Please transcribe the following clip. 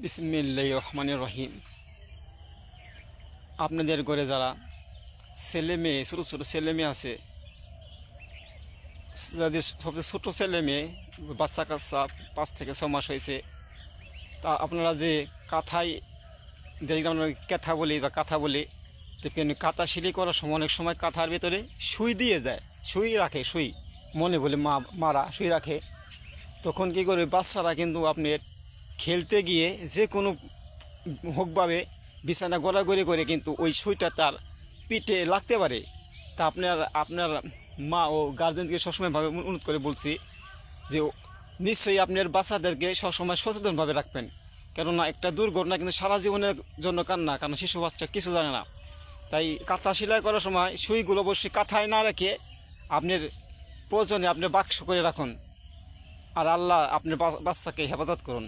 বিসমিল্লাহির রহমানির রহিম। আপনাদের ঘরে যারা ছেলে মেয়ে ছোটো ছোটো ছেলে মেয়ে আছে, যাদের সবচেয়ে ছোটো ছেলে মেয়ে বাচ্চা কাচ্চা 5 থেকে 6 মাস হয়েছে, তা আপনারা যে কাঁথায় যেটা আমরা ক্যাথা বলি বা কাঁথা বলি, দেখবেন কাঁথা সিলাই করার সময় অনেক সময় কাঁথার ভিতরে সুই দিয়ে যায়, সুই রাখে, সুই মনে বলে মারা সুই রাখে। তখন কী করে বাচ্চারা কিন্তু আপনার খেলতে গিয়ে যে কোনো হোকভাবে বিছানা গড়াগড়ি করে কিন্তু ওই সুইটা তার পিঠে লাগতে পারে। তা আপনার মা ও গার্জেনকে সবসময় ভাবে অনুরোধ করে বলছি যে নিশ্চয়ই আপনার বাচ্চাদেরকে সবসময় সচেতনভাবে রাখবেন, কেননা একটা দুর্ঘটনা কিন্তু সারা জীবনের জন্য কান্না, কারণ শিশু বাচ্চা কিছু জানে না। তাই কাঁথা সেলাই করার সময় সুইগুলো অবশ্যই কাঁথায় না রেখে আপনার প্রয়োজনে আপনার বাক্স করে রাখুন, আর আল্লাহ আপনার বাচ্চাকে হেফাজত করুন।